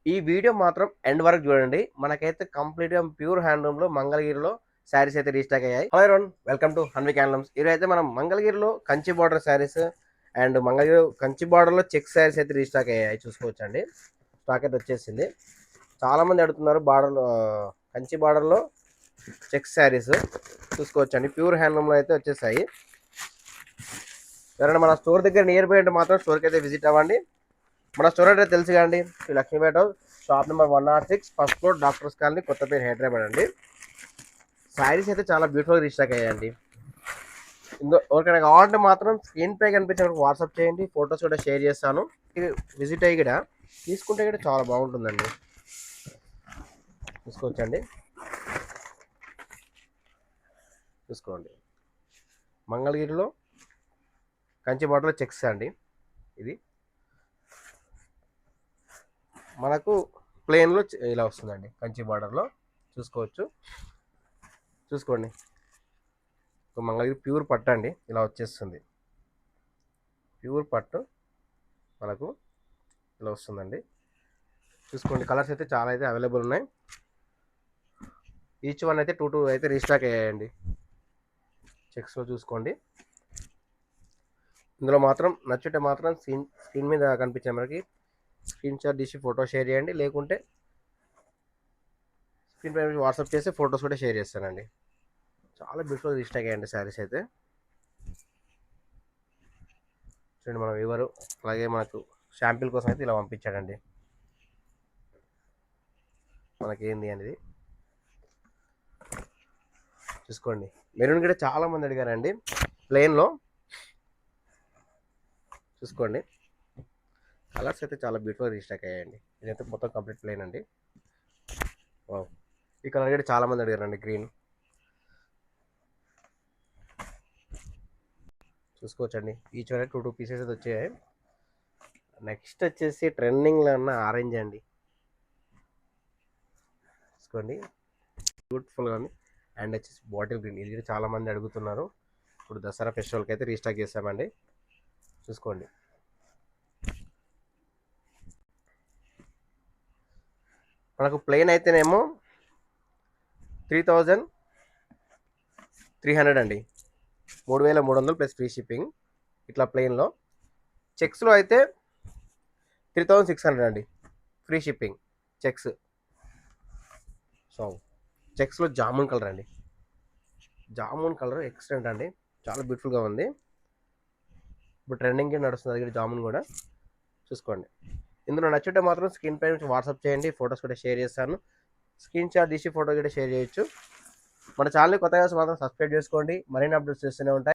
ఈ వీడియో మాత్రం ఎండ్ వరకు చూడండి. మనకైతే కంప్లీట్‌గా ప్యూర్ హ్యాండ్లూమ్‌లో మంగళగిరిలో శారీస్ అయితే రీస్టాక్ అయ్యాయి. Hello everyone, welcome to హన్విక్ handlooms. ఈరోజు అయితే మనం మంగళగిరిలో కంచి బార్డర్ శారీస్ అండ్ మంగళగిరి కంచి బార్డర్‌లో చెక్ శారీస్ అయితే రీస్టాక్ అయ్యాయి. చూసుకోవచ్చండి. స్టాక్ అయితే వచ్చేసింది. చాలామంది అడుగుతున్నారు బార్డర్లో కంచి బార్డర్లో చెక్ శారీస్ చూసుకోవచ్చండి. ప్యూర్ హ్యాండ్లూమ్లో అయితే వచ్చేసాయి. ఎవరైనా మన స్టోర్ దగ్గర నియర్ బై అంటే మాత్రం స్టోర్కి అయితే విజిట్ అవ్వండి. మన స్టోర్ అంటే తెలుసు కదండి, Shri Lakshmipeta shop number 106 first floor, doctors colony, Kothapeta, Hyderabad అండి. శారీస్ అయితే చాలా బ్యూటిఫుల్గా రీస్టాక్ అయ్యాయండి. ఎవరికైనా కావాలంటే మాత్రం స్క్రీన్ పై కనిపించే వాట్సాప్ చేయండి, ఫొటోస్ కూడా షేర్ చేస్తాను. విజిట్ అయ్యి కూడా తీసుకుంటే కూడా చాలా బాగుంటుందండి. చూసుకోవచ్చండి. చూసుకోండి, మంగళగిరిలో కంచి బార్డర్లో చెక్స్ అండి. ఇది మనకు ప్లెయిన్లో ఇలా వస్తుందండి. కంచి బార్డర్లో చూసుకోండి. మంగళగిరి ప్యూర్ పట్టు అండి, ఇలా వచ్చేస్తుంది. ప్యూర్ పట్టు మనకు ఇలా వస్తుందండి. చూసుకోండి, కలర్స్ అయితే చాలా అయితే అవైలబుల్ ఉన్నాయి. ఈచ్ వన్ అయితే 2 అయితే రీస్టాక్ అయ్యాయండి చెక్స్లో. చూసుకోండి, ఇందులో మాత్రం నచ్చుంటే మాత్రం స్క్రీన్ మీద కనిపించే మనకి స్క్రీన్ షాట్ తీసి ఫోటో షేర్ చేయండి, లేకుంటే స్క్రీన్ పై వాట్సాప్ చేసి ఫొటోస్ కూడా షేర్ చేస్తానండి. చాలా బ్యూటిఫుల్ రీస్టాక్ అయ్యండి శారీస్ అయితే. చూడండి, మన వ్యూవరు అలాగే మనకు షాంపిల్ కోసం అయితే ఇలా పంపించాడండి. మనకేంది అనేది చూసుకోండి. మెరూన్ కూడా చాలా మంది అడిగారండి ప్లెయిన్లో. చూసుకోండి, కలర్స్ అయితే చాలా బ్యూటిఫుల్ రీస్టాక్ అయ్యాయండి. ఇదైతే మొత్తం కంప్లీట్ ప్లెయిన్ అండి. ఈ కలర్ కూడా చాలా మంది అడిగారండి, గ్రీన్. చూసుకోవచ్చండి, ఈచ్ వన్ 2 పీసెస్ అయితే వచ్చాయి. నెక్స్ట్ వచ్చేసి ట్రెండింగ్లో ఉన్న ఆరెంజ్ అండి. చూసుకోండి, బ్యూటిఫుల్గా ఉంది. అండ్ వచ్చేసి బాటిల్ గ్రీన్, ఇది చాలా మంది అడుగుతున్నారు. ఇప్పుడు దసరా ఫెస్టివల్కి అయితే రీస్టాక్ చేస్తామండి. చూసుకోండి, మనకు ప్లెయిన్ అయితేనేమో 3300 అండి, 3300 ప్లస్ ఫ్రీ షిప్పింగ్. ఇట్లా ప్లెయిన్లో. చెక్స్లో అయితే 3600 అండి, ఫ్రీ షిప్పింగ్ చెక్స్. సో చెక్స్లో జామున్ కలర్ అండి, జామున్ కలర్ ఎక్సలెంట్ అండి, చాలా బ్యూటిఫుల్గా ఉంది. ఇప్పుడు ట్రెండింగ్గా నడుస్తుంది అది కూడా, జామున్ కూడా. చూసుకోండి, ఇందులో నచ్చుంటే మాత్రం స్క్రీన్ పై నుంచి వాట్సాప్ చేయండి, ఫొటోస్ కూడా షేర్ చేస్తాను. స్క్రీన్ షాట్ తీసి ఫోటో కూడా షేర్ చేయొచ్చు. మన ఛానల్ కొత్తగా మాత్రం సబ్స్క్రైబ్ చేసుకోండి, మరిన్ని అప్డేట్స్ చేస్తూనే ఉంటాయి.